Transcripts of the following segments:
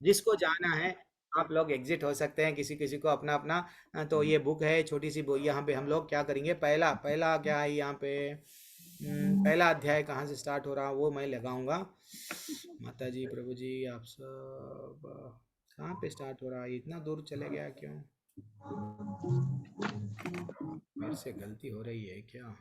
जिसको जाना है आप लोग एग्जिट हो सकते हैं, किसी किसी को अपना अपना। तो ये बुक है छोटी सी बुक। यहाँ पे हम लोग क्या करेंगे, पहला पहला क्या है यहाँ पे, पहला अध्याय कहाँ से स्टार्ट हो रहा है वो मैं लगाऊंगा। माता जी प्रभु जी आप सब, कहाँ पे स्टार्ट हो रहा है, इतना दूर चले गया क्यों, मेरे से गलती हो रही है क्या।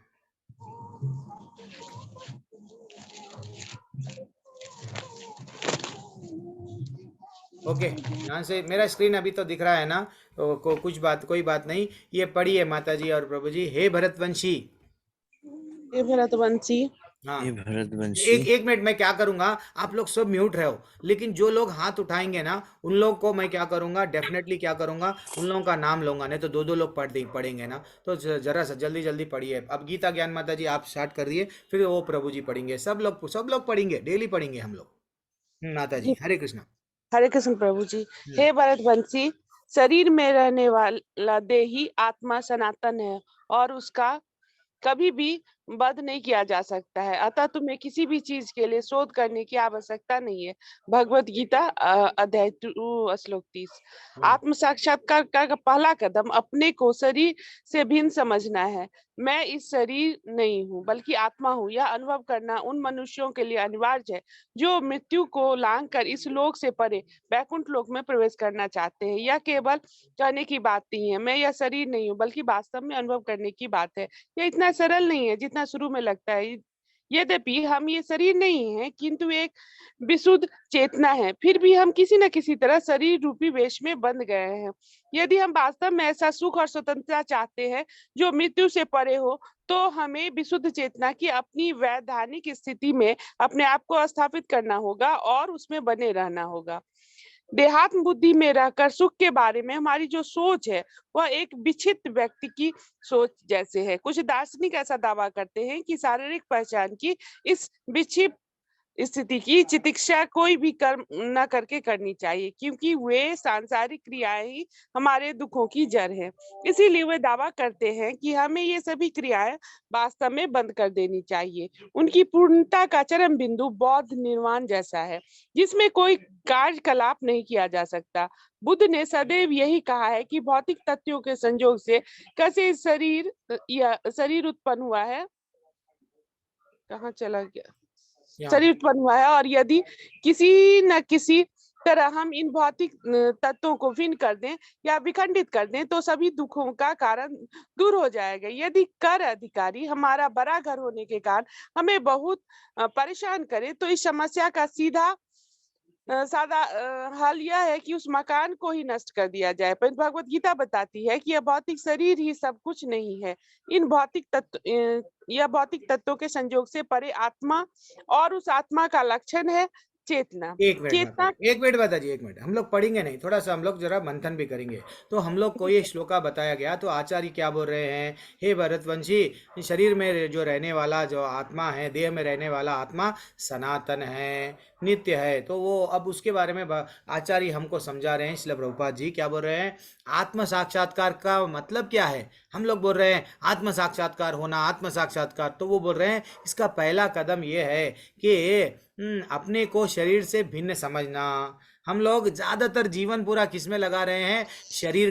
ओके, यहाँ से मेरा स्क्रीन अभी तो दिख रहा है ना, तो कुछ बात, कोई बात नहीं। ये पढ़िए माता जी और प्रभु जी। हे भरतवंशी। हे भरतवंशी। हाँ, हे भरतवंशी। एक एक मिनट, मैं क्या करूंगा, आप लोग सब म्यूट रहो, लेकिन जो लोग हाथ उठाएंगे ना उन लोग को मैं क्या करूंगा, डेफिनेटली क्या करूंगा, उन लोगों का नाम लूंगा, नहीं तो दो दो लोग पढ़ेंगे ना। तो जरा सा जल्दी जल्दी पढ़िए। अब गीता ज्ञान माता जी आप स्टार्ट कर दिए, फिर वो प्रभु जी पढ़ेंगे, सब लोग पढ़ेंगे, डेली पढ़ेंगे हम लोग। माता जी हरे कृष्णा। हरे कृष्ण प्रभु जी। हम्म, हे भरतवंशी, शरीर में रहने वाला देही आत्मा सनातन है और उसका कभी भी वध नहीं किया जा सकता है, अतः तुम्हें किसी भी चीज के लिए शोध करने की आवश्यकता नहीं है। भगवत गीता अध्याय 2 श्लोक 30। हाँ। आत्म साक्षात्कार का पहला कदम अपने को शरीर से भिन्न समझना है। मैं इस शरीर नहीं हूँ बल्कि आत्मा हूँ, यह अनुभव करना उन मनुष्यों के लिए अनिवार्य है जो मृत्यु को लांघ कर इस लोक से परे वैकुंठ लोक में प्रवेश करना चाहते हैं। यह केवल कहने की बात नहीं है, मैं यह शरीर नहीं हूँ बल्कि वास्तव में अनुभव करने की बात है। ये इतना सरल नहीं है जितना शुरू में लगता है। यद्यपि हम ये शरीर नहीं है किंतु एक विशुद्ध चेतना है, फिर भी हम किसी न किसी तरह शरीर रूपी वेश में बंध गए हैं। यदि हम वास्तव में ऐसा सुख और स्वतंत्रता चाहते हैं जो मृत्यु से परे हो, तो हमें विशुद्ध चेतना की अपनी वैधानिक स्थिति में अपने आप को स्थापित करना होगा और उसमें बने रहना होगा। देहात्म बुद्धि में रहकर सुख के बारे में हमारी जो सोच है वह एक विक्षिप्त व्यक्ति की सोच जैसे है। कुछ दार्शनिक ऐसा दावा करते हैं कि शारीरिक पहचान की इस विक्षिप्त स्थिति की चिकित्सा कोई भी कर्म न करके करनी चाहिए, क्योंकि वे सांसारिक क्रियाएं ही हमारे दुखों की जड़ है। इसीलिए वे दावा करते हैं कि हमें ये सभी क्रियाएं वास्तव में बंद कर देनी चाहिए। उनकी पूर्णता का चरम बिंदु बौद्ध निर्वाण जैसा है, जिसमें कोई कार्यकलाप नहीं किया जा सकता। बुद्ध ने सदैव यही कहा है कि भौतिक तथ्यों के संयोग से कैसे शरीर या शरीर उत्पन्न हुआ है, कहाँ चला गया, यहाँ शरीर उत्पन्न हुआ है, और यदि किसी न किसी तरह हम इन भौतिक तत्वों को भिन्न कर दें या विखंडित कर दें तो सभी दुखों का कारण दूर हो जाएगा। यदि कर अधिकारी हमारा बड़ा घर होने के कारण हमें बहुत परेशान करे तो इस समस्या का सीधा सादा हल यह है कि उस मकान को ही नष्ट कर दिया जाए। पर भगवत गीता बताती है कि यह भौतिक शरीर ही सब कुछ नहीं है। इन भौतिक तत्व यह भौतिक तत्वों के संयोग से परे आत्मा, और उस आत्मा का लक्षण है चेतना। एक मिनट माता चेतना जी, एक मिनट माता जी, एक मिनट, हम लोग पढ़ेंगे नहीं, थोड़ा सा हम लोग जरा मंथन भी करेंगे। तो हम लोग को ये श्लोका बताया गया, तो आचार्य क्या बोल रहे हैं, हे भरतवंशी, शरीर में जो रहने वाला जो आत्मा है, देह में रहने वाला आत्मा सनातन है, नित्य है। तो वो अब उसके बारे में आचार्य हमको समझा रहे हैं। श्रील प्रभुपाद जी क्या बोल रहे हैं, आत्म साक्षात्कार का मतलब क्या है। हम लोग बोल रहे हैं आत्म साक्षात्कार होना, आत्म साक्षात्कार, तो वो बोल रहे हैं इसका पहला कदम ये है कि अपने को शरीर से भिन्न समझना। हम लोग ज्यादातर जीवन पूरा किस में लगा रहे हैं, शरीर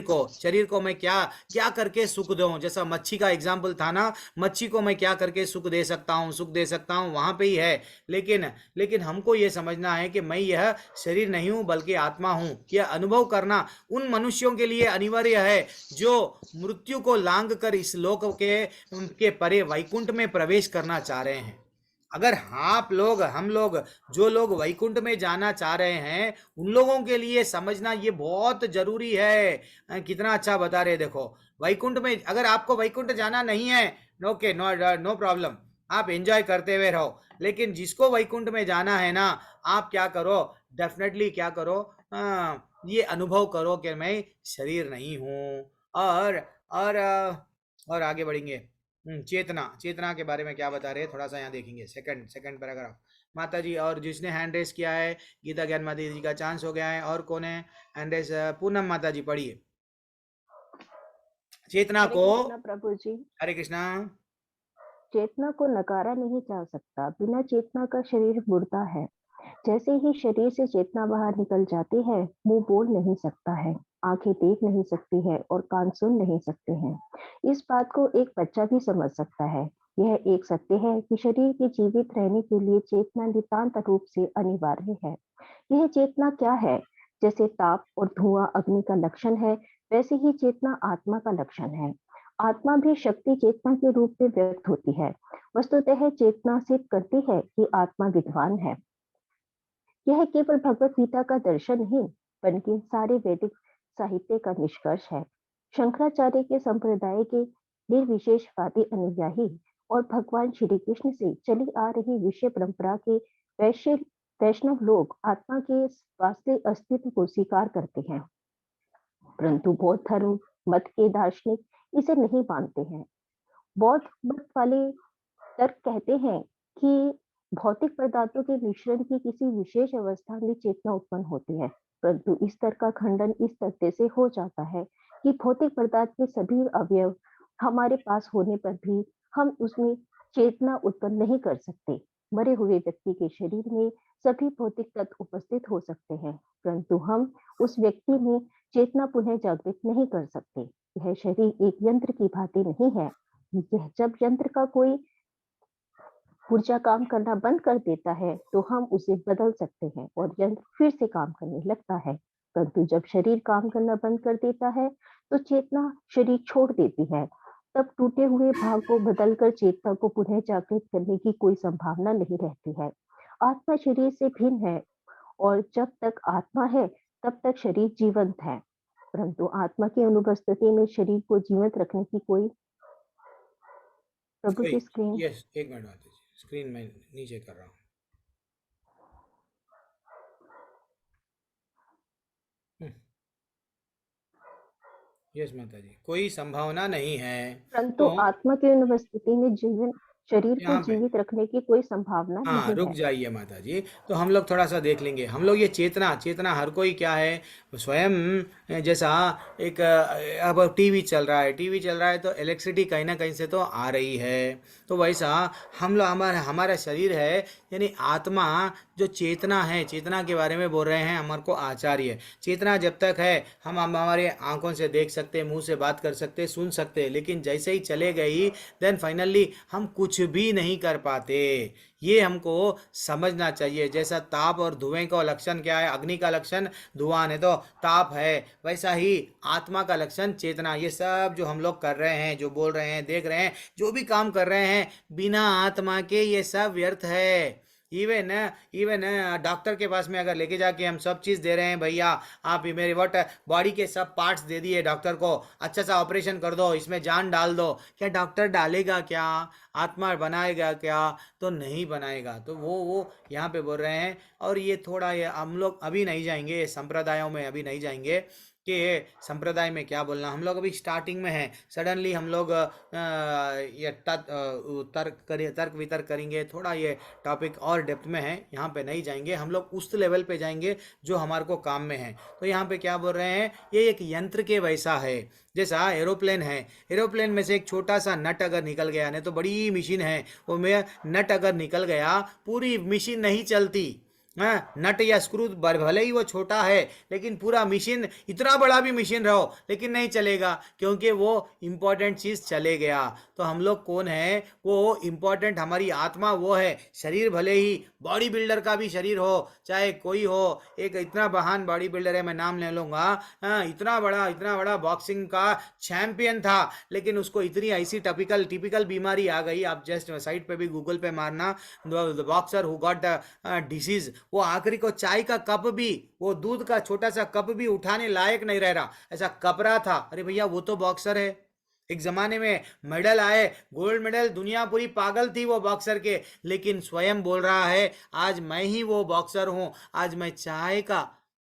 को मैं क्या क्या करके सुख दूं, जैसा मच्छी का एग्जाम्पल था ना, मच्छी को मैं क्या करके सुख दे सकता हूँ, सुख दे सकता हूँ, वहां पे ही है। लेकिन लेकिन हमको ये समझना है कि मैं यह शरीर नहीं हूँ बल्कि आत्मा हूँ। यह अनुभव करना उन मनुष्यों के लिए अनिवार्य है जो मृत्यु को लांघ कर इस लोक के परे वैकुंठ में प्रवेश करना चाह रहे हैं। अगर आप लोग, हम लोग, जो लोग वैकुंठ में जाना चाह रहे हैं, उन लोगों के लिए समझना ये बहुत जरूरी है। कितना अच्छा बता रहे, देखो, वैकुंठ में अगर आपको वैकुंठ जाना नहीं है, ओके, नो नो प्रॉब्लम, आप एंजॉय करते हुए रहो। लेकिन जिसको वैकुंठ में जाना है ना, आप क्या करो, डेफिनेटली क्या करो, ये अनुभव करो कि मैं शरीर नहीं हूँ। और और आगे बढ़ेंगे। चेतना, चेतना के बारे में क्या बता रहे हैं, थोड़ा सा यहाँ देखेंगे, सेकंड सेकंड पैराग्राफ। माता जी, और जिसने हैंड रेस किया है, गीता ज्ञान माता जी का चांस हो गया है, और कौन है हैंड रेस, पूनम माता जी पढ़िए चेतना हरे को। कृष्णा प्रभु जी। हरे कृष्णा। चेतना को नकारा नहीं जा सकता, बिना चेतना का शरीर मुर्दा है। जैसे ही शरीर से चेतना बाहर निकल जाती है, मुंह बोल नहीं सकता है, आंखें देख नहीं सकती है और कान सुन नहीं सकते हैं। इस बात को एक बच्चा भी समझ सकता है। यह एक सत्य है कि शरीर के जीवित रहने के लिए चेतना नितांत रूप से अनिवार्य है। यह चेतना क्या है? जैसे ताप और धुआं अग्नि का लक्षण है, वैसे ही चेतना आत्मा का लक्षण है। आत्मा भी शक्ति चेतना के रूप में व्यक्त होती है। वस्तुतः चेतना सिद्ध करती है कि आत्मा विद्वान है। यह केवल भगवत गीता का दर्शन नहीं, बल्कि सारे वैदिक साहित्य का निष्कर्ष है। शंकराचार्य के संप्रदाय के निर्विशेषवादी अनुयायी और भगवान श्री कृष्ण से चली आ रही विषय परंपरा के वैश्य वैष्णव लोग आत्मा के वास्तविक अस्तित्व को स्वीकार करते हैं, परंतु बौद्ध धर्म मत के दार्शनिक इसे नहीं मानते हैं। बौद्ध मत वाले तर्क कहते हैं कि भौतिक पदार्थों के मिश्रण की किसी विशेष अवस्था में चेतना उत्पन्न होती है, परंतु इस तर्क का खंडन इस तथ्य से हो जाता है कि भौतिक पदार्थ के सभी अवयव हमारे पास होने पर भी हम उसमें चेतना उत्पन्न नहीं कर सकते। मरे हुए व्यक्ति के शरीर में सभी भौतिक तत्व उपस्थित हो सकते हैं, परंतु हम उस व्यक्ति में चेतना पुनः जागृत नहीं कर सकते। यह शरीर एक यंत्र की भांति नहीं है। यह जब यंत्र का कोई ऊर्जा काम करना बंद कर देता है तो हम उसे बदल सकते हैं और यंत्र फिर से काम करने लगता है, परंतु जब शरीर काम करना बंद कर देता है तो चेतना शरीर छोड़ देती है। तब टूटे हुए भाग को बदलकर चेतना को पुनः जागृत करने की कोई संभावना नहीं रहती है। आत्मा शरीर से भिन्न है और जब तक आत्मा है तब तक शरीर जीवंत है, परंतु आत्मा की अनुपस्थिति में शरीर को जीवित रखने की कोई प्रभु कोई की स्क्रीन। यस, एक मिनट माता जी, स्क्रीन में नीचे कर रहा हूँ। यस माता जी, कोई संभावना नहीं है। परंतु तो आत्मा की अनुपस्थिति में जीवन शरीर को यहाँ पे जीवित रखने की कोई संभावना हाँ, नहीं रुक है। जाइए माता जी। तो हम लोग थोड़ा सा देख लेंगे। हम लोग ये चेतना चेतना हर कोई क्या है, स्वयं जैसा एक अब टीवी चल रहा है, टीवी चल रहा है तो इलेक्ट्रिसिटी कहीं ना कहीं से तो आ रही है। तो वैसा हम लोग हमारा हमारा शरीर है, यानी आत्मा जो चेतना है, चेतना के बारे में बोल रहे हैं हमारे को आचार्य। चेतना जब तक है हम हमारे आंखों से देख सकते, मुंह से बात कर सकते, सुन सकते, लेकिन जैसे ही चले गई देन फाइनली हम कुछ भी नहीं कर पाते। ये हमको समझना चाहिए। जैसा ताप और धुएं का लक्षण क्या है, अग्नि का लक्षण धुआं है तो ताप है, वैसा ही आत्मा का लक्षण चेतना। ये सब जो हम लोग कर रहे हैं, जो बोल रहे हैं, देख रहे हैं, जो भी काम कर रहे हैं, बिना आत्मा के ये सब व्यर्थ है। इवन इवन डॉक्टर के पास में अगर लेके जाके हम सब चीज़ दे रहे हैं, भैया आप ये मेरे वट बॉडी के सब पार्ट्स दे दिए डॉक्टर को, अच्छा सा ऑपरेशन कर दो, इसमें जान डाल दो, क्या डॉक्टर डालेगा क्या? आत्मा बनाएगा क्या? तो नहीं बनाएगा। तो वो यहाँ पे बोल रहे हैं। और ये थोड़ा, ये हम लोग अभी नहीं जाएंगे संप्रदायों में, अभी नहीं जाएंगे कि संप्रदाय में क्या बोलना। हम लोग अभी स्टार्टिंग में हैं। सडनली हम लोग ये तर्क वितर्क करेंगे, थोड़ा ये टॉपिक और डेप्थ में है, यहाँ पे नहीं जाएंगे। हम लोग उस लेवल पे जाएंगे जो हमारे को काम में है। तो यहाँ पे क्या बोल रहे हैं, ये एक यंत्र के वैसा है। जैसा एरोप्लेन है, एरोप्लेन में से एक छोटा सा नट अगर निकल गया, नहीं तो बड़ी मशीन है, वो में नट अगर निकल गया पूरी मशीन नहीं चलती। हाँ, नट या स्क्रू भले ही वो छोटा है, लेकिन पूरा मशीन, इतना बड़ा भी मशीन रहो लेकिन नहीं चलेगा, क्योंकि वो इम्पोर्टेंट चीज़ चले गया। तो हम लोग कौन है, वो इम्पोर्टेंट हमारी आत्मा वो है। शरीर भले ही बॉडी बिल्डर का भी शरीर हो, चाहे कोई हो, एक इतना महान बॉडी बिल्डर है, मैं नाम ले लूँगा, हाँ, इतना बड़ा बॉक्सिंग का चैंपियन था, लेकिन उसको इतनी ऐसी टिपिकल टिपिकल बीमारी आ गई। आप जस्ट साइट पे भी गूगल पे मारना, the boxer who got the disease, वो आखिरी को चाय का कप भी, वो दूध का छोटा सा कप भी उठाने लायक नहीं रह रहा, ऐसा कपरा था। अरे भैया वो तो बॉक्सर है। एक जमाने में मेडल आए, गोल्ड मेडल, दुनिया पूरी पागल थी वो बॉक्सर के, लेकिन स्वयं बोल रहा है आज मैं ही वो बॉक्सर हूँ। आज मैं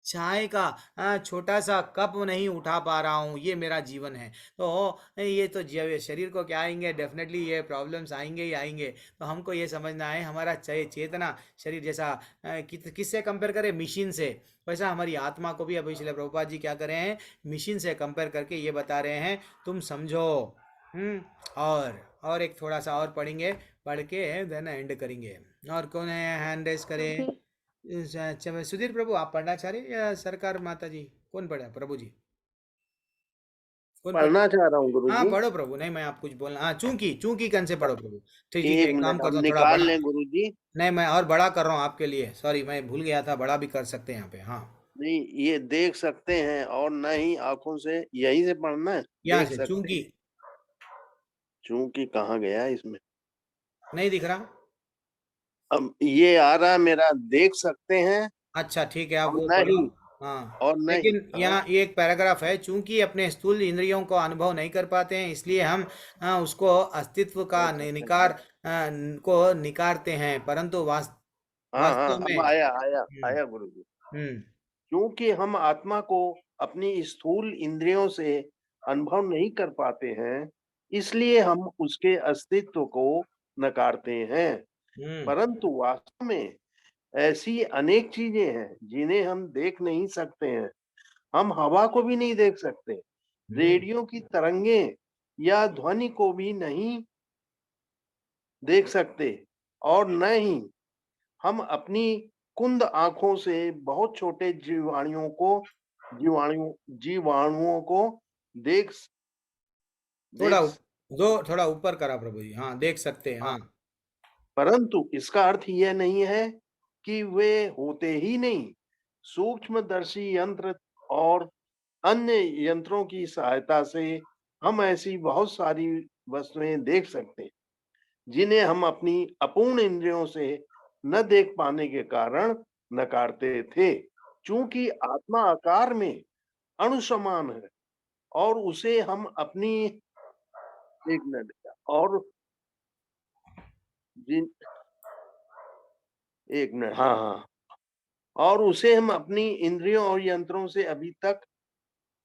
चाय का छोटा सा कप नहीं उठा पा रहा हूँ, ये मेरा जीवन है। तो ये तो शरीर को क्या आएंगे, डेफिनेटली ये प्रॉब्लम्स आएंगे ही आएंगे। तो हमको ये समझना है, हमारा चेतना शरीर जैसा किससे कंपेयर करें, मशीन से, वैसा हमारी आत्मा को भी अभी श्रील प्रभुपाद जी क्या कर रहे हैं, मशीन से कंपेयर करके ये बता रहे हैं, तुम समझो। हम्म और एक थोड़ा सा और पढ़ेंगे, पढ़ के देन एंड करेंगे। और कौन है हैंड रेस करे? क्योंकि सुधीर प्रभु आप पढ़ना चाह रहे हैं या सरकार माता जी? कौन पढ़ा? प्रभु जी कौन पढ़? पढ़ना चाह रहा हूँ हाँ गुरुजी। पढ़ो प्रभु। नहीं मैं आप कुछ बोलना, हाँ चूंकि चूंकि कन से पढ़ो प्रभु। ठीक ठीक है, एक एक काम मिनट करता हम हूँ थोड़ा निकाल बड़ा। लें गुरुजी। नहीं मैं और बड़ा कर रहा हूँ आपके लिए, सॉरी मैं भूल गया था, बड़ा भी कर सकते हैं यहाँ पे। हाँ नहीं, ये देख सकते हैं और न ही आंखों से, यहीं से पढ़ना है, यहाँ देख से सकते चूंकि हैं। चूंकि कहाँ गया इसमें? नहीं दिख रहा। अब ये आ रहा है मेरा, देख सकते हैं अच्छा ठीक है, आप और वो पढ़ो। नहीं, हाँ और नहीं। लेकिन हाँ यहाँ ये एक पैराग्राफ है, चूंकि अपने स्थूल इंद्रियों को अनुभव नहीं कर पाते हैं इसलिए हम उसको अस्तित्व का निकार को निकारते हैं, परंतु हाँ हाँ, वास्तव अब में। आया आया हम्म आया गुरुजी। हम्म क्योंकि हम आत्मा को अपनी स्थूल इंद्रियों से अनुभव नहीं कर पाते हैं, इसलिए हम उसके अस्तित्व को नकारते हैं। हम्म परंतु वास्तव में ऐसी अनेक चीजें हैं जिन्हें हम देख नहीं सकते हैं। हम हवा को भी नहीं देख सकते, हम्म रेडियो की तरंगें या ध्वनि को भी नहीं देख सकते, और न ही हम अपनी कुंद आंखों से बहुत छोटे जीवाणु जीवाणुओं को देख थोड़ा देख थोड़ा ऊपर करा प्रभु जी, हाँ देख सकते हैं हाँ, हाँ। परंतु इसका अर्थ यह नहीं है कि वे होते ही नहीं। सूक्ष्मदर्शी यंत्र और अन्य यंत्रों की सहायता से हम ऐसी बहुत सारी वस्तुएं देख सकते हैं जिन्हें हम अपनी अपूर्ण इंद्रियों से न देख पाने के कारण नकारते थे। चूंकि आत्मा आकार में अणु समान है और उसे हम अपनी, एक मिनट, और जिन एक मिनट, हाँ हाँ, और उसे हम अपनी इंद्रियों और यंत्रों से अभी तक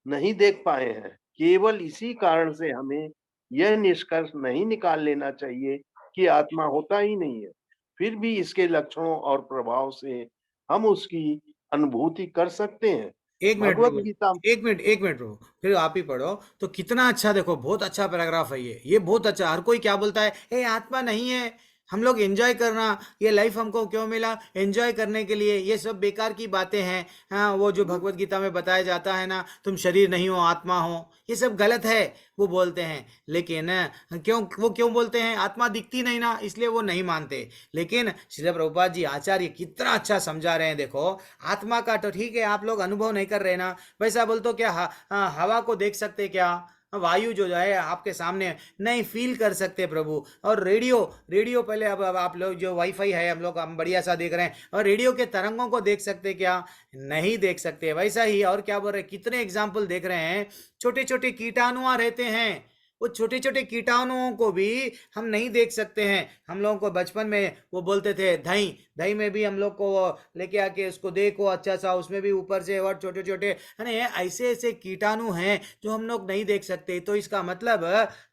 नहीं देख पाए हैं। केवल इसी कारण से हमें यह निष्कर्ष नहीं निकाल लेना चाहिए कि आत्मा होता ही नहीं है। फिर भी इसके लक्षणों और प्रभाव से हम उसकी अनुभूति कर सकते हैं। एक मिनट भगवत प्रभु, गीता। एक मिनट प्रभु, फिर आप ही पढ़ो। तो कितना अच्छा, देखो बहुत अच्छा पैराग्राफ है ये बहुत अच्छा। हर कोई क्या बोलता है, ए आत्मा नहीं है, हम लोग एंजॉय करना, ये लाइफ हमको क्यों मिला, एंजॉय करने के लिए, ये सब बेकार की बातें हैं। हाँ वो जो भगवत गीता में बताया जाता है ना, तुम शरीर नहीं हो आत्मा हो, ये सब गलत है वो बोलते हैं। लेकिन क्यों बोलते हैं, आत्मा दिखती नहीं ना इसलिए वो नहीं मानते। लेकिन श्रील प्रभुपाद जी आचार्य कितना अच्छा समझा रहे हैं, देखो आत्मा का तो ठीक है आप लोग अनुभव नहीं कर रहे ना, वैसा बोल तो क्या हवा को देख सकते क्या, वायु जो है आपके सामने नहीं फील कर सकते प्रभु। और रेडियो रेडियो पहले, अब आप लोग जो वाईफाई है हम बढ़िया सा देख रहे हैं, और रेडियो के तरंगों को देख सकते क्या, नहीं देख सकते। वैसा ही और क्या बोल रहे, कितने एग्जाम्पल देख रहे हैं, छोटे छोटे कीटाणु रहते हैं, वो छोटे छोटे कीटाणुओं को भी हम नहीं देख सकते हैं। हम लोगों को बचपन में वो बोलते थे दही, दही में भी हम लोग को वो लेके आके उसको देखो अच्छा सा, उसमें भी ऊपर से और छोटे छोटे है ऐसे ऐसे कीटाणु हैं जो हम लोग नहीं देख सकते। तो इसका मतलब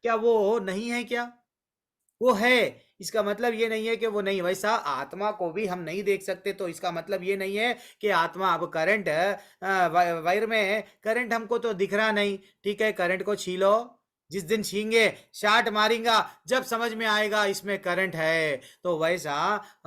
क्या वो नहीं है क्या, वो है। इसका मतलब ये नहीं है कि वो नहीं, वैसा आत्मा को भी हम नहीं देख सकते। तो इसका मतलब ये नहीं है कि आत्मा, अब करंट वायर में करंट हमको तो दिख रहा नहीं, ठीक है करंट को छीलो, जिस दिन छींगे शार्ट मारेगा जब समझ में आएगा इसमें करंट है। तो वैसा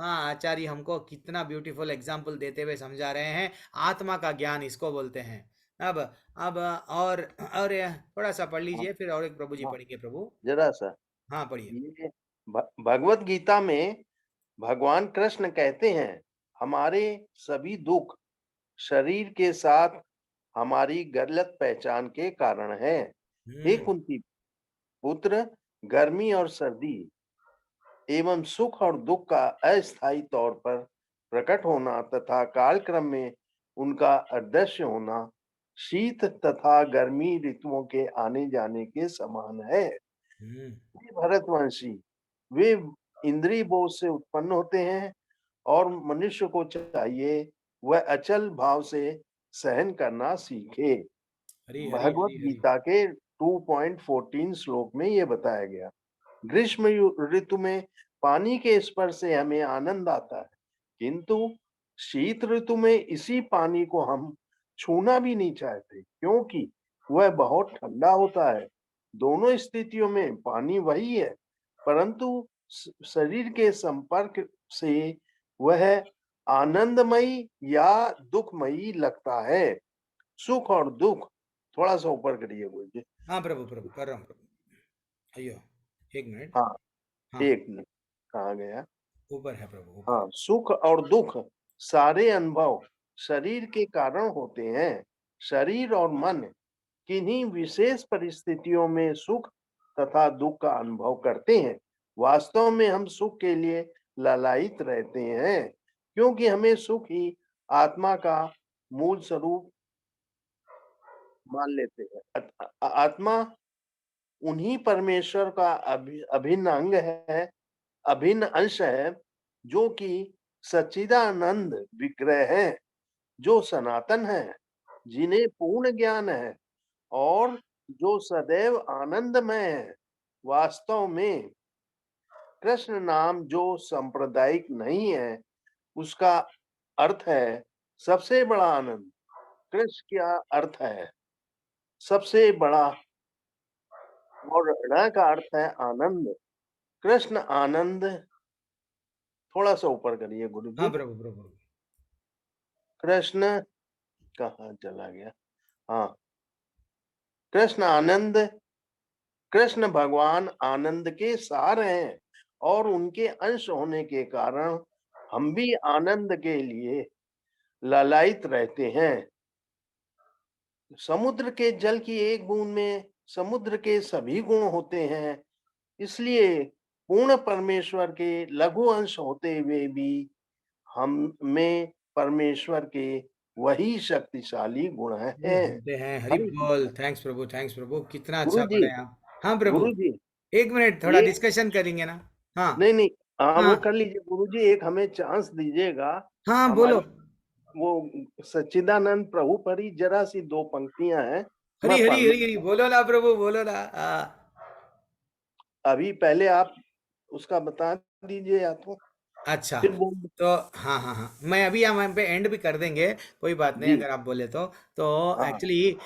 आचार्य हमको कितना ब्यूटीफुल एग्जाम्पल देते हुए समझा रहे हैं, आत्मा का ज्ञान इसको बोलते हैं। अब और थोड़ा सा पढ़ हाँ लीजिए, फिर और एक प्रभु जी हाँ, पढ़ेंगे प्रभु। जरा सा हाँ पढ़िए। ये भगवत गीता में भगवान कृष्ण कहते हैं, हमारे सभी दुख शरीर के साथ हमारी गलत पहचान के कारण है। हे हम्म कुंती पुत्र, गर्मी और सर्दी एवं सुख और दुख का अस्थायी तौर पर प्रकट होना तथा कालक्रम में उनका अदृश्य होना शीत तथा गर्मी ऋतुओं के आने जाने के समान है। हम्म हे भरतवंशी, वे इंद्रिय बोध से उत्पन्न होते हैं और मनुष्य को चाहिए वह अचल भाव से सहन करना सीखे। हरी हरी भगवत हरी हरी। गीता के 2.14 श्लोक में यह बताया गया। ग्रीष्म ऋतु में पानी के स्पर्श से हमें आनंद आता है, किंतु शीत ऋतु में इसी पानी को हम छूना भी नहीं चाहते क्योंकि वह बहुत ठंडा होता है। दोनों स्थितियों में पानी वही है, परंतु शरीर के संपर्क से वह आनंदमयी या दुखमयी लगता है। सुख और दुख, थोड़ा सा ऊपर करिए गुरुजी। हाँ प्रभु, प्रभु कर रहा हूँ प्रभु। अयो, एक मिनट। हाँ, हाँ, एक मिनट, कहाँ गया? ऊपर है प्रभु, ऊपर। हाँ, सुख और दुख सारे अनुभव शरीर के कारण होते हैं। शरीर और मन किन्हीं विशेष परिस्थितियों में सुख तथा दुख का अनुभव करते हैं। वास्तव में हम सुख के लिए लालायित रहते हैं, क्योंकि हमें सुख ही आत्मा का मूल स्वरूप मान लेते हैं। आत्मा उन्हीं परमेश्वर का अभिन्न अंग है, अभिन्न अंश है, जो कि सच्चिदानंद विग्रह है, जो सनातन है, जिन्हें पूर्ण ज्ञान है और जो सदैव आनंदमय है। वास्तव में कृष्ण नाम जो सांप्रदायिक नहीं है, उसका अर्थ है सबसे बड़ा आनंद। कृष्ण क्या अर्थ है? सबसे बड़ा, और ण का अर्थ है आनंद। कृष्ण आनंद, थोड़ा सा ऊपर करिए गुरु हाँ जी। प्रभु, प्रभु। कृष्ण कहाँ चला गया? हाँ, कृष्ण आनंद, कृष्ण भगवान आनंद के सार हैं और उनके अंश होने के कारण हम भी आनंद के लिए लालायित रहते हैं। समुद्र के जल की एक बूंद में समुद्र के सभी गुण होते हैं। इसलिए पूर्ण परमेश्वर के लघु अंश होते हुए भी हम में परमेश्वर के वही शक्तिशाली गुण वो हैं। होते हैं, हरि हरि बोल। थैंक्स प्रभु, कितना गुरु अच्छा जी, पढ़े आप। हाँ प्रभु, गुरु जी, एक मिनट थोड़ा ये डिस्कशन करेंगे ना। हाँ। नहीं नहीं, हाँ हाँ, वो कर लीजिए गुरु जी, एक हमें चांस दीजिएगा। हाँ बोलो। हमारी वो सच्चिदानंद प्रभु पर ही जरा सी दो पंक्तियां हैं, हरी मैं हरी पढ़ना हरी हरी, बोलो ना प्रभु, बोलो ना। अभी पहले आप उसका बता दीजिए या तो अच्छा, फिर बोल। तो हाँ हाँ हाँ, मैं अभी यहाँ पे एंड भी कर देंगे, कोई बात नहीं जी, अगर आप बोले तो हाँ, एक्चुअली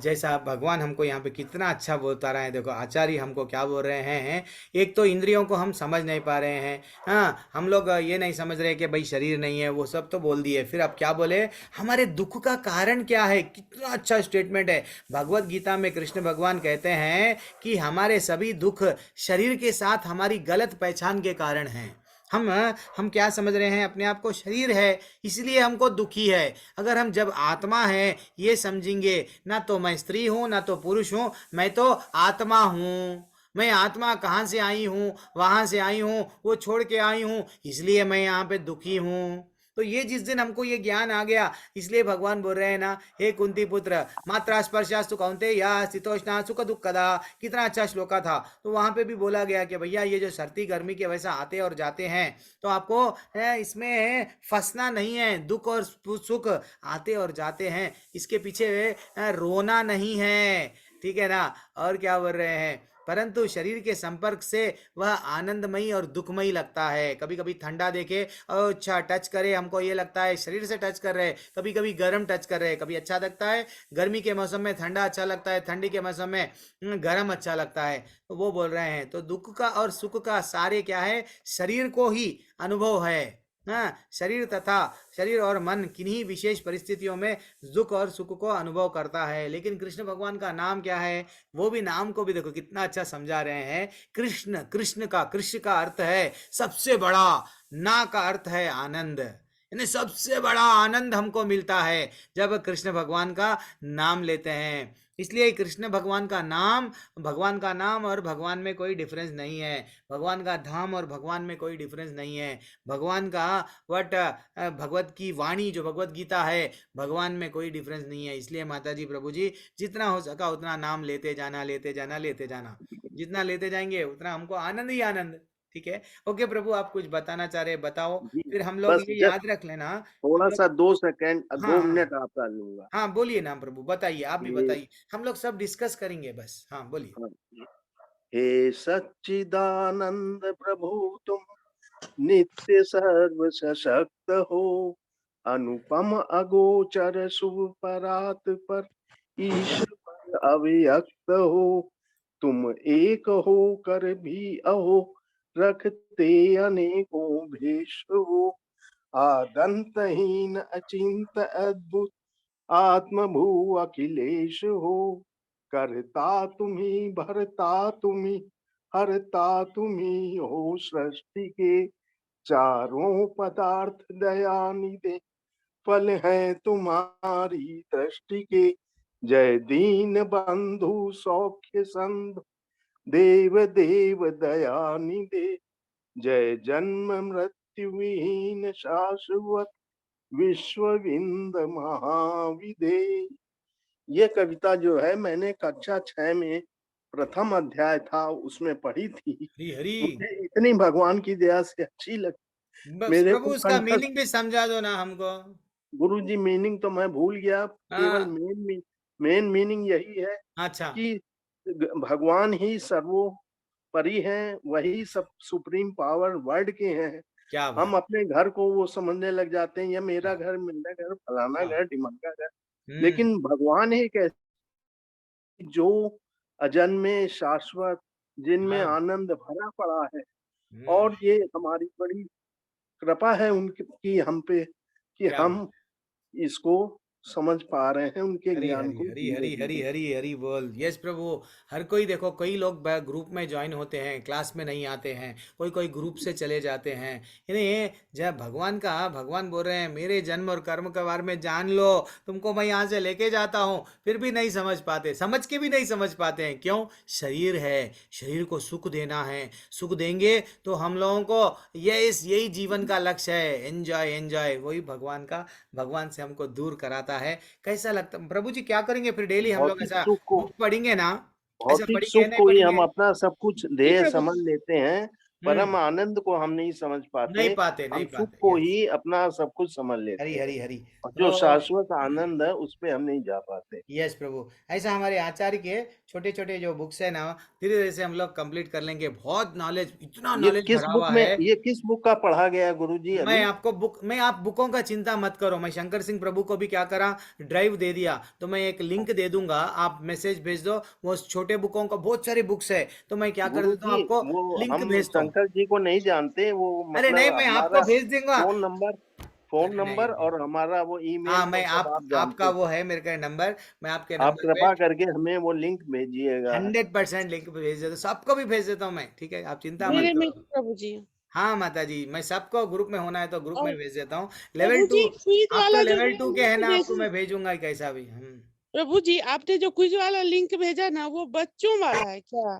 जैसा भगवान हमको यहाँ पे कितना अच्छा बता रहे हैं। देखो आचार्य हमको क्या बोल रहे हैं, एक तो इंद्रियों को हम समझ नहीं पा रहे हैं। हाँ, हम लोग ये नहीं समझ रहे कि भाई शरीर नहीं है, वो सब तो बोल दिए। फिर अब क्या बोले, हमारे दुख का कारण क्या है। कितना अच्छा स्टेटमेंट है। भगवत गीता में कृष्ण भगवान कहते हैं कि हमारे सभी दुख शरीर के साथ हमारी गलत पहचान के कारण हैं। हम क्या समझ रहे हैं, अपने आप को शरीर है इसलिए हमको दुखी है। अगर हम जब आत्मा है ये समझेंगे, ना तो मैं स्त्री हूँ ना तो पुरुष हूँ, मैं तो आत्मा हूँ। मैं आत्मा कहाँ से आई हूँ, वहां से आई हूँ, वो छोड़ के आई हूँ, इसलिए मैं यहाँ पे दुखी हूँ। तो ये जिस दिन हमको ये ज्ञान आ गया, इसलिए भगवान बोल रहे हैं ना, हे कुंती पुत्र, मात्रा स्पर्शास्तु कौन्तेय शीतोष्णा सुख दुखदा। कितना अच्छा श्लोका था। तो वहां पे भी बोला गया कि भैया ये जो सर्दी गर्मी के वैसा आते और जाते हैं, तो आपको इसमें फंसना नहीं है। दुख और सुख आते और जाते हैं, इसके पीछे रोना नहीं है, ठीक है ना। और क्या बोल रहे हैं, परंतु शरीर के संपर्क से वह आनंदमयी और दुखमयी लगता है। कभी कभी ठंडा देखे और अच्छा टच करे, हमको ये लगता है शरीर से टच कर रहे हैं। कभी कभी गर्म टच कर रहे हैं, कभी अच्छा लगता है गर्मी के मौसम में ठंडा अच्छा लगता है, ठंडी के मौसम में गर्म अच्छा लगता है। तो वो बोल रहे हैं, तो दुख का और सुख का सारे क्या है, शरीर को ही अनुभव है। हाँ, शरीर और मन किन्हीं विशेष परिस्थितियों में दुख और सुख को अनुभव करता है। लेकिन कृष्ण भगवान का नाम क्या है, वो भी नाम को भी देखो कितना अच्छा समझा रहे हैं। कृष्ण, कृष्ण का अर्थ है सबसे बड़ा, ना का अर्थ है आनंद, यानी सबसे बड़ा आनंद हमको मिलता है जब कृष्ण भगवान का नाम लेते हैं। इसलिए कृष्ण भगवान का नाम और भगवान में कोई डिफरेंस नहीं है। भगवान का धाम और भगवान में कोई डिफरेंस नहीं है। भगवान का वट भगवत की वाणी जो भगवत गीता है, भगवान में कोई डिफरेंस नहीं है। इसलिए माता जी प्रभु जी, जितना हो सका उतना नाम लेते जाना, लेते जाना, लेते जाना। जितना लेते जाएंगे उतना हमको आनंद ही आनंद। ठीक है। ओके प्रभु, आप कुछ बताना चाह रहे बताओ। जी, फिर हम लोग बस ये जस्ट याद रख लेना, हम थोड़ा लोग। सा 2 सेकंड, हाँ 2 हाँ मिनट आपका लूंगा। हाँ, बोलिए ना प्रभु, बताइए, आप भी ये बताइए, हम लोग सब डिस्कस करेंगे बस। हाँ बोलिए। हाँ, हे सच्चिदानंद प्रभु, तुम नित्य सर्व सशक्त हो, अनुपम अगोचर शुभ परात पर, ईश्वर अव्यक्त हो। तुम एक हो कर भी अहो, रखते अनेकों भेष हो। आदंतहीन अचिंत अद्भुत आत्मभू अखिलेश हो। करता तुम्ही, भरता तुम्ही, हरता तुम्ही हो। सृष्टि के चारों पदार्थ दयानिधे, फल है तुम्हारी दृष्टि के। जय दीन बंधु सौख्य संध, देव देव दयानिधे। जय जन्म मृत्यु विहीन शाश्वत, विश्वविंद महाविदे। ये कविता जो है मैंने कक्षा 6 में प्रथम अध्याय था उसमें पढ़ी थी। हरी हरी। मुझे इतनी भगवान की दया से अच्छी लगी, बस मेरे प्रभु को उसका कंठस्थ। मीनिंग भी समझा दो ना हमको। गुरुजी मीनिंग तो मैं भूल गया, केवल हाँ, मेन मीनिंग यही है अच्छा, कि भगवान ही सर्वोपरि हैं, वही सब सुप्रीम पावर वर्ल्ड के हैं। क्या हम बात। अपने घर को वो समझने लग जाते हैं, ये मेरा हाँ, घर, मेरा घर, फलाना हाँ, घर, ढिमका घर। हम्म, लेकिन भगवान एक ऐसे जो अजन्मे, शाश्वत, जिनमें हाँ, आनंद भरा पड़ा है। हम्म, और ये हमारी बड़ी कृपा है उनकी की हम पे, कि क्या बात। हम इसको समझ पा रहे हैं, उनके हरी ज्ञान हरी को हरी धीरे हरी हरी धीरे। हरी हरी बोल। यस प्रभु। हर कोई देखो, कई लोग ग्रुप में ज्वाइन होते हैं, क्लास में नहीं आते हैं, कोई कोई ग्रुप से चले जाते हैं। इन्हें जब भगवान का, भगवान बोल रहे हैं मेरे जन्म और कर्म के बारे में जान लो, तुमको मैं यहाँ से लेके जाता हूँ, फिर भी नहीं समझ पाते, समझ के भी नहीं समझ पाते हैं। क्यों? शरीर है, शरीर को सुख देना है, सुख देंगे तो हम लोगों को यही जीवन का लक्ष्य है, एंजॉय एंजॉय। वही भगवान का, भगवान से हमको दूर कराता है। कैसा लगता प्रभु जी? क्या करेंगे फिर? डेली हम लोग भौतिक ऐसा सुख को, बुक पढ़ेंगे ना? ऐसा भौतिक पढ़ेंगे सुख नहीं को ही हम पढ़ेंगे? अपना सब कुछ जी ध्येय प्रभु समझ जी। लेते हैं, परम हम्म। आनंद को हम नहीं समझ पाते। नहीं पाते, हम नहीं सुख पाते। को यस। ही अपना सब कुछ समझ हरी लेते हैं, हरी हरी। और जो तो शाश्वत आनंद है उस पे हम नहीं जा पाते। यस प्रभु। ऐसा हमारे आचार्य के छोटे छोटे जो बुक्स है ना, धीरे धीरे से हम लोग कंप्लीट कर लेंगे। बहुत नॉलेज, इतना नॉलेज भरा हुआ है। ये किस बुक का पढ़ा गया है गुरुजी मैं अभी? आपको बुक, मैं आप बुकों का चिंता मत करो। मैं शंकर सिंह प्रभु को भी क्या करा, ड्राइव दे दिया। तो मैं एक लिंक दे दूंगा, आप मैसेज भेज दो। वो छोटे बुकों का बहुत सारी बुक्स है, तो मैं क्या कर देता हूँ, गुरुजी आपको वो लिंक हम भेजता हूँ। शंकर जी को नहीं जानते, वो अरे मतलब नहीं, मैं आपको हमारा भेज दूंगा। फोन अरे नहीं नंबर नहीं। और हमारा वो हाँ, ईमेल मैं वो सब आप, आप आपका जानते वो हैं। है मेरे का नंबर, मैं आपके आप नंबर पे कृपा करके हमें वो लिंक भेजिएगा। 100% लिंक भेज देता हूँ। सबको भी भेज देता हूँ मैं, ठीक है? आप चिंता मत मेरे में करो। प्रभु जी। हाँ माता जी, मैं सबको ग्रुप में होना है तो ग्रुप में और भेज देता हूँ। लेवल प्रभु टू, जी क्विज आप तो वाला जो लेवल है टू के है लिंक ना, आपको भेजे। मैं भेजूंगा ही कैसा भी। प्रभु जी आपने जो क्विज वाला लिंक भेजा ना वो बच्चों वाला है क्या?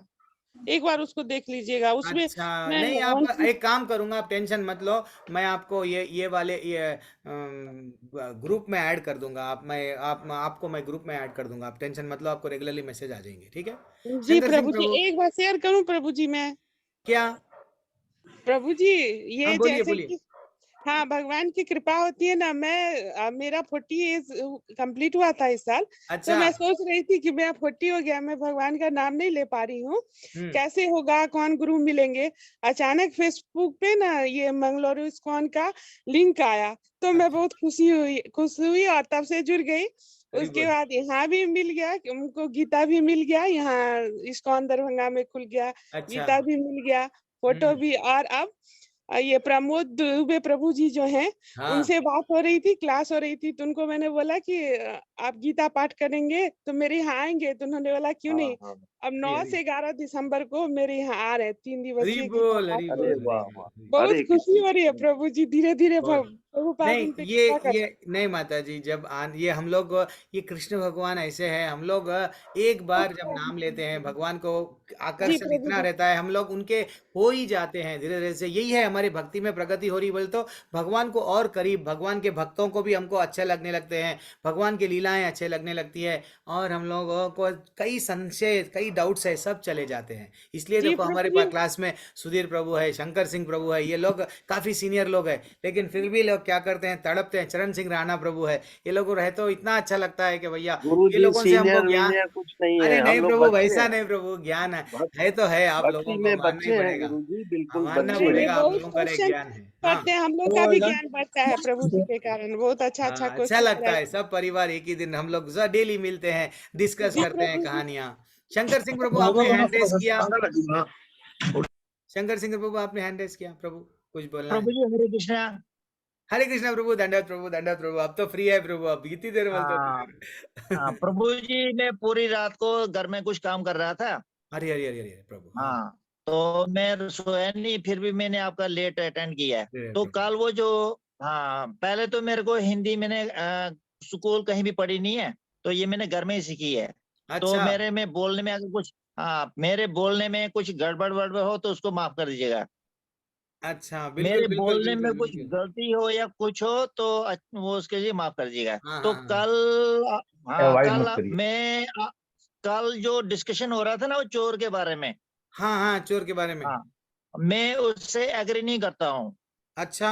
एक बार उसको देख लीजिएगा उसमें। अच्छा, मैं नहीं, आप वन एक काम करूंगा, आप टेंशन मत लो। मैं आपको ये वाले ये ग्रुप में ऐड कर दूंगा। आप मैं आप आपको मैं ग्रुप में ऐड कर दूंगा, आप टेंशन मत लो, आपको रेगुलरली मैसेज आ जाएंगे, ठीक है? जी शंकर सिंह प्रभु जी प्रभु। एक बार शेयर करूं प्रभु जी मैं। क्या? प्रभु जी हाँ ये बोलिए जैसे बोलिए। कि हाँ भगवान की कृपा होती है ना। मेरा 40 एज कंप्लीट हुआ था इस साल। तो अच्छा। मैं सोच रही थी कि मैं 40 हो गया, मैं भगवान का नाम नहीं ले पा रही हूँ, हम्म। कैसे होगा, कौन गुरु मिलेंगे। अचानक फेसबुक पे ना ये मंगलोर इस्कॉन का लिंक आया, तो मैं अच्छा। बहुत खुश हुई और तब से जुड़ गई। हरी उसके बोल। बाद यहाँ भी मिल गया कि उनको गीता भी मिल गया, यहाँ इस्कॉन दरभंगा में खुल गया, अच्छा। गीता भी मिल गया, फोटो हम्म। भी। और अब ये प्रमोद दुबे प्रभु जी जो हैं, हाँ। उनसे बात हो रही थी, क्लास हो रही थी, तो उनको मैंने बोला कि आप गीता पाठ करेंगे तो मेरे यहाँ आएंगे? तो उन्होंने बोला क्यों हाँ नहीं। हाँ। अब हरी 9 हरी। से 11 दिसंबर को मेरे यहाँ आ रहे हैं, 3 हरी दिवसीय गीता बोल, पाठ हरी हो अरे रही बोल, है। हरी वाह बोल, वाह। हरी बोल। बहुत हरे खुशी कृष्ण। हो रही है प्रभु जी, धीरे धीरे बोल। प्रभु पाद नहीं, उन पे कृपा कर रहे हैं। ये नहीं माता जी, जब ये हम लोग, ये कृष्ण भगवान ऐसे हैं, हम लोग एक बार जब नाम लेते हैं, भगवान को जी आकर्षण प्रभु इतना जी। रहता है, हम लोग उनके हो ही जाते हैं धीरे धीरे से। यही है हमारी भक्ति में प्रगति हो रही बोल तो। भगवान को और करीब, भगवान के भक्तों को भी हमको अच्छे लगने लगते हैं, भगवान की लीलाएं अच्छे लगने लगती है, और हम लोगों को कई संशय, कई डाउट्स है, सब चले जाते हैं। इसलिए जी देखो हमारे प्रभु पास जी। क्लास में सुधीर प्रभु है, शंकर सिंह प्रभु है, ये लोग काफी सीनियर लोग हैं, लेकिन फिर भी लोग क्या करते हैं, तड़पते हैं। चरण सिंह राणा प्रभु है, ये लोग रहे तो इतना अच्छा लगता है कि भैया गुरु ये जी लोगों से हमको सीनियर ज्ञान। वीनियर कुछ नहीं है, अरे हम नहीं लोग प्रभु, बच्चे वैसा हैं। नहीं प्रभु, ज्ञान भक- है तो है, आप लोगों भक्ति को में मानना ही बच्चे हैं पड़ेगा। गुरु जी, बिल्कुल मानना बच्चे नहीं नहीं, पड़ेगा, हैं। आप बहुत लोगों का एक क्वेश्चन ज्ञान है। हाँ। करते हैं, हम लोग का भी ज्ञान बढ़ता है प्रभु जी के कारण। बहुत अच्छा अच्छा हाँ, अच्छा क्वेश्चन लगता कराए। है, सब परिवार एक ही दिन हम लोग डेली मिलते हैं, डिस्कस जी करते हैं प्रभु जी। कहानियां। शंकर सिंह प्रभु आपने हैंड रेस किया। शंकर सिंह प्रभु आपने हैंड रेस किया प्रभु, कुछ बोलना है? प्रभु जी हरे कृष्णा। हरे कृष्णा प्रभु, दंडवत प्रभु, दंडवत प्रभु। अब तो फ्री है प्रभु, अब कितनी देर बोलते हो हाँ हाँ, तुम? प्रभु जी मैं पूरी रात को घर में कुछ काम कर रहा था। अरे अरे अरे अरे प्रभु, हाँ। हाँ, तो मैं सोया नहीं, फिर भी मैंने आपका लेट अटेंड किया है। अरे तो प्रभु, कल वो जो, हाँ, पहले तो मेरे को हिंदी मैंने स्कूल कहीं भी पढ़ी नहीं है, तो ये मैंने घर में ही सीखी है। तो अच्छा मेरे में बोलने में अगर कुछ, हाँ, मेरे बोलने में कुछ गड़बड़ वड़बड़ हो तो उसको माफ कर दीजिएगा। अच्छा, बिल्कुल मेरे बिल्कुल बोलने में बिल्कुल कुछ बिल्कुल। गलती हो या कुछ हो तो वो उसके लिए माफ कर दीजिएगा। हाँ तो हाँ हाँ। कल, हाँ, अवॉइड कल मत करिए। कल जो डिस्कशन हो रहा था ना वो चोर के बारे में, हाँ हाँ, चोर के बारे में। हाँ, मैं उससे एग्री नहीं करता हूँ। अच्छा,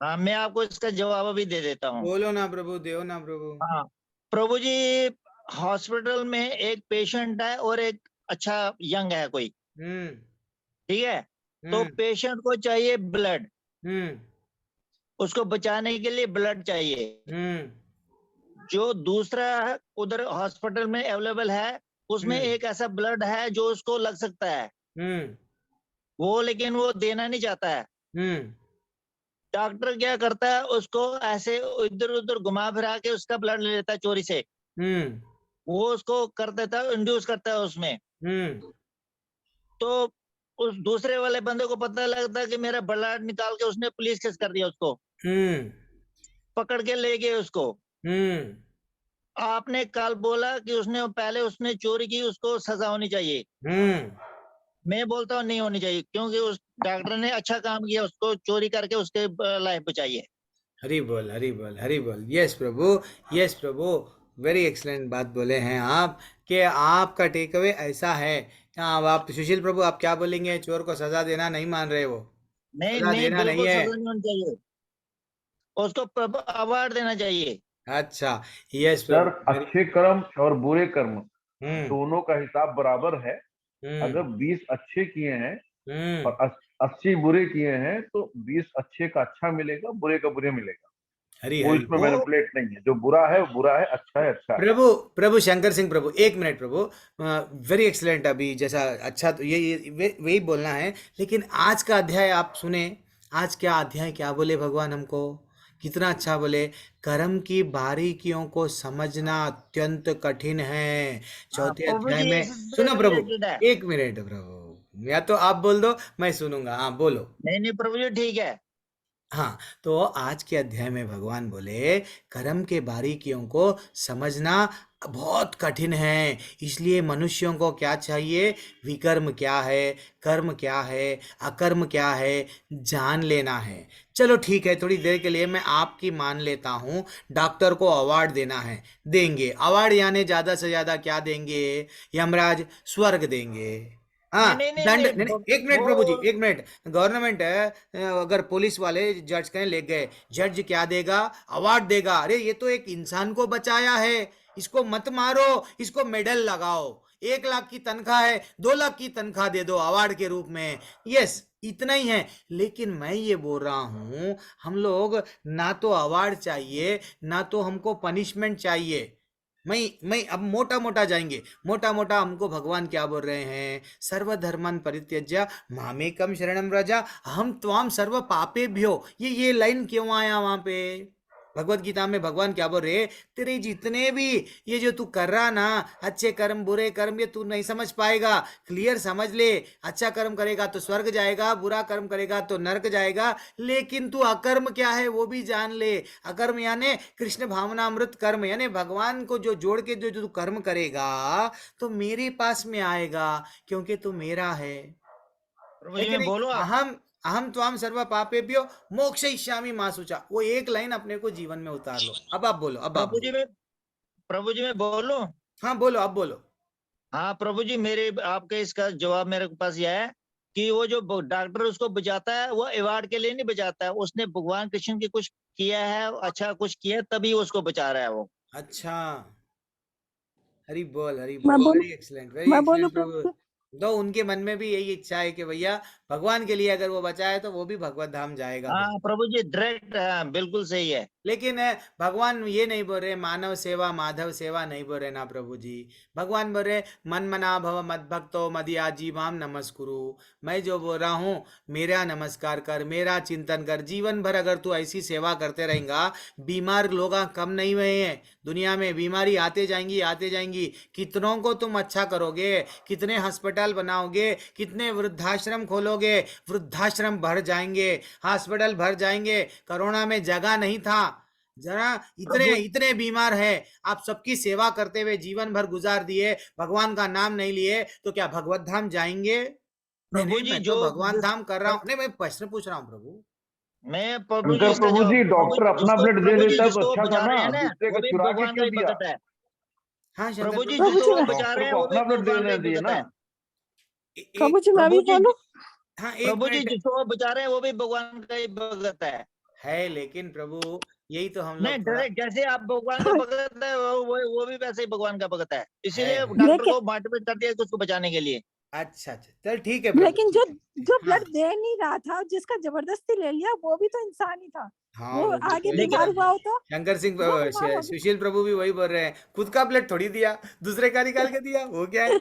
हाँ, मैं आपको इसका जवाब अभी दे देता हूँ। बोलो ना प्रभु, देओ ना प्रभु। हाँ, प्रभु जी, हॉस्पिटल में एक पेशेंट है और एक अच्छा यंग है कोई, हम्म ठीक है। तो हम्म पेशेंट को चाहिए ब्लड, हम्म उसको बचाने के लिए ब्लड चाहिए। हम्म जो दूसरा उधर हॉस्पिटल में अवेलेबल है उसमें हम्म एक ऐसा ब्लड है जो उसको लग सकता है, हम्म वो लेकिन वो देना नहीं चाहता है। हम्म डॉक्टर क्या करता है, उसको ऐसे इधर उधर घुमा फिरा के उसका ब्लड ले लेता है चोरी से। हम्म वो उसको कर देता है, इंड्यूस करता है उसमें। हम्म तो उस दूसरे वाले बंदे को पता लगता है कि मेरा ब्लड निकाल के उसने पुलिस केस कर दिया, उसको हम्म पकड़ के ले गए उसको। हम्म आपने कल बोला कि उसने पहले उसने चोरी की, उसको सजा होनी चाहिए। हम्म मैं बोलता हूँ नहीं होनी चाहिए, क्योंकि उस डॉक्टर ने अच्छा काम किया, उसको चोरी करके उसके लाइफ बचाई है। हरि बोल, हरि बोल, हरि बोल। यस प्रभु, यस प्रभु। वेरी एक्सलेंट बात बोले हैं आप, कि आपका टेक अवे ऐसा है। हाँ, अब आप सुशील प्रभु, आप क्या बोलेंगे? चोर को सजा देना नहीं मान रहे वो? नहीं सजा नहीं, देना नहीं बिल्कुल है। सजा नहीं होनी चाहिए, उसको अवार्ड देना चाहिए। अच्छा, यस सर, प्रभु, वेरी। अच्छे कर्म और बुरे कर्म हम्म दोनों का हिसाब बराबर है। अगर हम्म 20 अच्छे किए हैं हम्म और 80 बुरे किए हैं तो 20 अच्छे का अच्छा मिलेगा, बुरे का बुरे मिलेगा। हरि वो हरि। इसमें वो मैनिपुलेट नहीं है। जो बुरा है वो बुरा है, अच्छा है अच्छा है। प्रभु, प्रभु शंकर सिंह प्रभु, एक मिनट प्रभु। वेरी एक्सलेंट, अभी जैसा अच्छा, तो वही बोलना है। लेकिन आज का अध्याय आप सुने। आज क्या अध्याय, क्या बोले भगवान हमको? कितना अच्छा बोले। कर्म की बारीकियों को समझना अत्यंत कठिन है। हाँ, चौथे प्रभु अध्याय जी में। इसी से सुनो प्रभु, रिलेटेड है। एक मिनट प्रभु, या तो आप बोल दो, मैं सुनूंगा। हाँ बोलो। नहीं नहीं प्रभु जी, ठीक है। हाँ, तो आज के अध्याय में भगवान बोले कर्म के बारीकियों को समझना बहुत कठिन है। इसलिए मनुष्यों को क्या चाहिए? विकर्म क्या है, कर्म क्या है, अकर्म क्या है, जान लेना है। चलो ठीक है, थोड़ी देर के लिए मैं आपकी मान लेता हूँ। डॉक्टर को अवार्ड देना है, देंगे अवार्ड, यानी ज़्यादा से ज़्यादा क्या देंगे? यमराज स्वर्ग देंगे। हाँ, नहीं नहीं नहीं दंड नहीं, नहीं, नहीं, एक मिनट प्रभु जी, वो एक मिनट। गवर्नमेंट है, अगर पुलिस वाले जज कहीं ले गए, जज क्या देगा? अवार्ड देगा। अरे ये तो एक इंसान को बचाया है, इसको मत मारो, इसको मेडल लगाओ। 1 लाख की तनख्वाह है, 2 लाख की तनख्वाह दे दो अवार्ड के रूप में। यस, इतना ही है। लेकिन मैं ये बोल रहा हूं, हम लोग ना तो अवार्ड चाहिए, ना तो हमको पनिशमेंट चाहिए। मैं अब मोटा मोटा जाएंगे। मोटा मोटा हमको भगवान क्या बोल रहे हैं? सर्वधर्मान् परित्यज्य मामेकम शरणम व्रज, हम त्वाम सर्व पापेभ्यो। ये लाइन क्यों आया वहां पे? भगवत गीता में भगवान क्या बोल रहे? तेरे जितने भी ये जो तू कर रहा ना, अच्छे कर्म बुरे कर्म, ये तू नहीं समझ पाएगा। क्लियर समझ ले। अच्छा कर्म करेगा तो स्वर्ग जाएगा, बुरा कर्म करेगा तो नरक जाएगा। लेकिन तू अकर्म क्या है वो भी जान ले। अकर्म यानी कृष्ण भावनामृत कर्म, यानी भगवान को जो जोड़ के जो जो तू कर्म करेगा, तो मेरे पास में आएगा, क्योंकि तू मेरा प्रभु है जी कि मैं नहीं? बोलूँ आप? अहम अहम त्वाम सर्व पापेभ्यो मोक्षयिष्यामि मा शुचा। वो एक लाइन अपने को जीवन में उतार लो। अब आप बोलो, अब आप प्रभु जी बोलो। मैं प्रभु जी मैं बोलूँ? हाँ बोलो, अब बोलो। हाँ प्रभु जी, मेरे आपके इसका जवाब मेरे पास यह है कि वो जो डॉक्टर उसको बचाता है, वो अवार्ड के लिए नहीं बचाता है, उसने भगवान कृष्ण की कुछ किया है, अच्छा कुछ किया है, तभी उसको बचा रहा है वो। अच्छा, हरी बोल, हरी मैं बोल। बोलूं वेरी मैं बोलूं एक्सलेंट प्रभु प्रभु। जी? तो उनके मन में भी यही इच्छा है कि भैया भगवान के लिए अगर वो बचाए तो वो भी भगवत धाम जाएगा हाँ प्रभु। प्रभु जी, डायरेक्ट, हाँ, बिल्कुल सही है। लेकिन भगवान ये नहीं बोल रहे मानव सेवा माधव सेवा नहीं बोल रहे ना प्रभु जी। भगवान बोल रहे मन मना भव मद भक्तो मदियाजी माम नमस्कुरु। मैं जो बोल रहा हूँ मेरा नमस्कार कर, मेरा चिंतन कर। जीवन भर अगर तू ऐसी सेवा करते रहेगा, बीमार लोग कम नहीं हुए हैं दुनिया में, बीमारी आते जाएंगी आते जाएंगी। कितनों को तुम अच्छा करोगे, कितने हॉस्पिटल बनाओगे, कितने वृद्धाश्रम खोलोगे, वृद्धाश्रम भर जाएंगे, हॉस्पिटल भर जाएंगे। कोरोना में जगह नहीं था, जरा इतने प्रभु इतने बीमार है, आप सबकी सेवा करते हुए जीवन भर गुजार दिए, भगवान का नाम नहीं लिए, तो क्या भगवत धाम जाएंगे? नहीं प्रभु नहीं, जी मैं जो तो भगवान धाम कर रहा हूँ। नहीं, मैं प्रश्न पूछ रहा हूँ प्रभु। मैं प्रभु जी शंकर इसका प्रभु जवाब जी, प्रभु डॉक्टर अपना जिसको ब्लड दे प्रभु जी देता तो जिसको अच्छा था बचा रहे ना, हैं ना, दूसरे वो का भी चुरा के भगवान का क्यों ही दिया? भगत है। हाँ शंकर प्रभु जी प्रभु, प्रभु जी जिसको मैं बचा डॉक्टर रहे हैं को वो भी अपना ब्लड भगवान का देने ही दिए भगत ना। है। प्रभु जी मैं प्रभु भी जी बोलूं? हाँ एक प्रभु जी मिनट जिसको बचा रहे हैं वो भी भगवान का ही भगत है, लेकिन प्रभु यही तो हम नहीं लोग थोड़ा डायरेक्ट जैसे आप भगवान का भगत है वो भी वैसे ही भगवान का भगत है, इसीलिए है। डॉक्टर लेकिन को मोटिवेट कर दिया कि उसको बचाने के लिए। अच्छा अच्छा, चल ठीक है प्रभु, लेकिन जो ठीक है। जो हाँ ब्लड दे नहीं रहा था, जिसका जबरदस्ती ले लिया, वो भी तो इंसान ही था। हाँ, वो वो भी आगे सही बीमार बात हुआ है। हो तो शंकर सिंह वो बीमार हो सुशील प्रभु भी वही बोल रहे हैं, खुद का ब्लड थोड़ी दिया, दूसरे का निकाल के दिया, वो क्या है?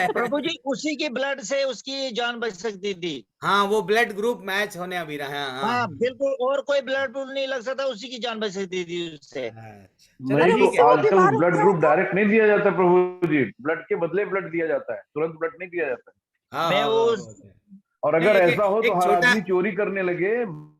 प्रभु जी उसी की ब्लड से उसकी जान बच सकती थी। हाँ, वो ब्लड ग्रुप मैच होने अभी रहा है। हाँ हाँ बिल्कुल, और कोई ब्लड ग्रुप नहीं लग सकता, उसी की जान बच सकती थी उससे। अच्छा, चलो नहीं अरे तो ठीक उससे है। वो आजकल बीमार ब्लड हुआ ग्रुप था। डायरेक्ट नहीं दिया जाता प्रभु जी, ब्लड के बदले ब्लड दिया जाता है, तुरंत ब्लड नहीं दिया जाता है। हाँ मैं हाँ, वो वो है। और नहीं, अगर एक ऐसा हो तो एक हर छोटा, आदमी चोरी करने लगे,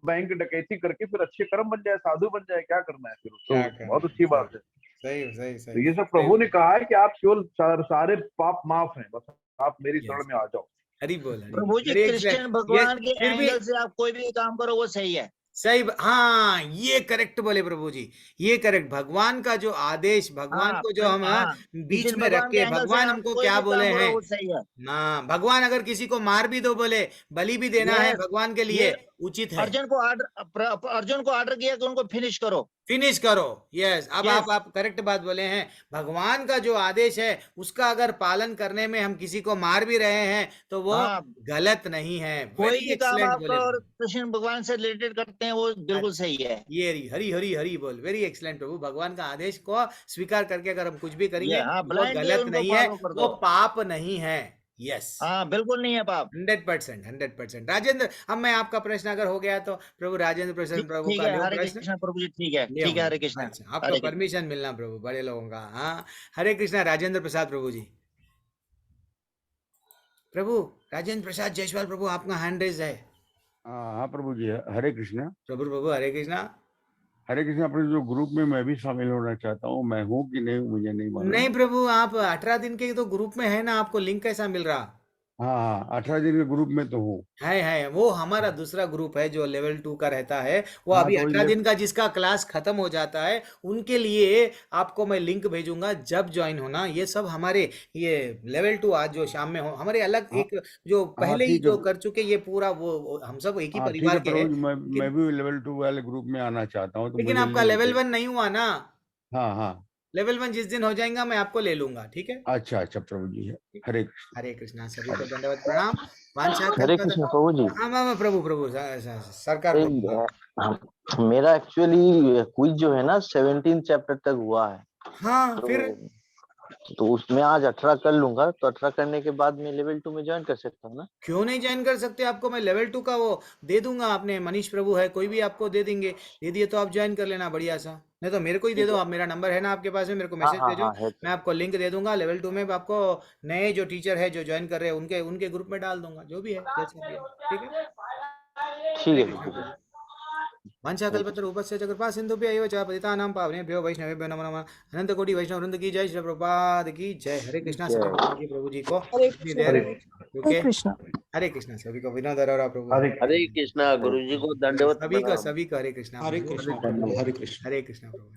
बैंक डकैती करके फिर अच्छे कर्म बन जाए, साधु बन जाए, क्या करना है फिर उसको? क्या करना बहुत है? अच्छी सही बात है। सही सही तो सही ये सब सही प्रभु ने बोल। कहा है कि आप केवल सारे पाप माफ हैं, बस आप मेरी शरण यस, में आ जाओ। हरी बोल, हरी प्रभु बोल, जी वेरी क्रिश्चियन एक्सलेंट। ये भगवान के फिर भी एंगल से आप कोई भी काम करो वो सही है। हाँ, ये करेक्ट बोले प्रभु जी, ये करेक्ट। भगवान का जो आदेश, भगवान हाँ को जो हम हाँ, बीच क्रिश्चियन में रख भगवान के के, एंगल से भगवान आप हमको कोई क्या भी बोले काम करो हैं? वो सही है। हाँ, भगवान अगर किसी को मार भी दो, बोले बलि भी देना है ये भगवान के ये लिए, उचित है। अर्जुन को ऑर्डर किया कि उनको फिनिश करो। फिनिश करो। यस, अब यस आप करेक्ट बात बोले हैं। भगवान का जो आदेश है उसका अगर पालन करने में हम किसी को मार भी रहे हैं तो वो हाँ, गलत नहीं है। कोई वेरी भी काम एक्सलेंट आपका बोले और प्रभु। कृष्ण भगवान से रिलेटेड करते हैं वो बिल्कुल अच्छा, सही है। ये हरी हरी हरी बोल, वेरी एक्सलेंट प्रभु। भगवान का आदेश को स्वीकार करके अगर हम कुछ भी करेंगे ये हाँ, तो वो ब्लाइंडली गलत उनको नहीं है, फॉलो कर वो दो। पाप नहीं है। यस, हाँ बिल्कुल नहीं है पाप। 100%, 100%। राजेंद्र, अब मैं आपका प्रश्न अगर हो गया तो प्रभु राजेंद्र प्रसन्न ठीक प्रभु ठीक का है, लो हरे प्रश्न। कृष्णा प्रभु जी, ले ठीक है, आऊंगा। हरे कृष्णा। अच्छा, आपका हरे कृष्णा। परमिशन मिलना प्रभु, बड़े लोगों का। हाँ, हरे कृष्णा राजेंद्र प्रसाद प्रभु जी। प्रभु राजेंद्र प्रसाद जायसवाल प्रभु, आपका हैंड रेज है। हाँ प्रभु जी, हरे कृष्णा। प्रभु प्रभु हरे कृष्णा। हरे कृष्णा। अपने जो ग्रुप में मैं भी शामिल होना चाहता हूँ, मैं हूँ कि नहीं मुझे नहीं मालूम। नहीं प्रभु, आप 18 दिन के तो ग्रुप में है ना, आपको लिंक कैसा मिल रहा? हाँ 18 दिन के ग्रुप में तो हूँ। है, वो हमारा दूसरा ग्रुप है जो लेवल 2 का रहता है। वो हाँ अभी तो 18 दिन का जिसका क्लास खत्म हो जाता है उनके लिए आपको मैं लिंक भेजूंगा, जब ज्वाइन होना। ये सब हमारे ये लेवल 2 आज जो शाम में हो, हमारे अलग हाँ एक जो हाँ पहले ही ठीक है। जो कर चुके, ये पूरा वो हम सब एक ही हाँ ठीक परिवार है के हैं। प्रभु जी, मैं लेकिन भी लेवल 2 वाले ग्रुप में आना चाहता हूँ, तो लेकिन मुझे आपका लिंक लेवल दे। 1 नहीं हुआ ना। हाँ हाँ, लेवल 1 जिस दिन हो जाएगा मैं आपको ले लूंगा, ठीक है? अच्छा प्रभु जी, हरे कृष्ण। हरे कृष्णा, सभी को दंडवत प्रणाम। वांछा हरे कल्पत। कृष्ण प्रभु जी। हाँ प्रभु प्रभु, सरकार ए, प्रभु। मेरा एक्चुअली क्विज जो है ना 17 चैप्टर तक हुआ है, हाँ, फिर तो उसमें आज 18 कर लूंगा, तो 18 करने के बाद मैं लेवल 2 में ज्वाइन कर सकता हूँ ना? क्यों नहीं ज्वाइन कर सकते? आपको मैं लेवल 2 का वो दे दूंगा, आपने मनीष प्रभु है, कोई भी आपको दे देंगे। दे दिए तो आप ज्वाइन कर लेना, बढ़िया सा। नहीं तो मेरे को ही दे ठीक दो है। आप, मेरा नंबर है ना आपके पास में, मेरे को हाँ मैसेज हाँ भेजो, हाँ है मैं आपको लिंक दे दूंगा। लेवल 2 में आपको नए जो टीचर है जो ज्वाइन कर रहे हैं उनके उनके ग्रुप में डाल दूंगा, जो भी है जैसे भी है, ठीक है? ठीक हरे है कृष्णा प्रभु जी। प्रभु। वंशाकल्पत्र उपस्य जगन्नाथ सिंधुभ्यो च पतितानां पावनेभ्यो वैष्णवेभ्यो नमो नमः। अनंत कोटि वैष्णव वृंद की जय, श्री प्रभुपाद की जय। हरे कृष्णा, जय। सभी भगवान की प्रभु जी को हरे इतनी कृष्ण देर प्रभु। हरे रुके। कृष्ण। हरे कृष्णा, सभी को विनोद अरोरा प्रभु। हरे हरे कृष्णा, गुरु जी को दंडवत सभी प्रणाम। को हरे कृष्णा हरे प्रभु। कृष्णा प्रभु, हरे कृष्ण। हरे कृष्णा प्रभु।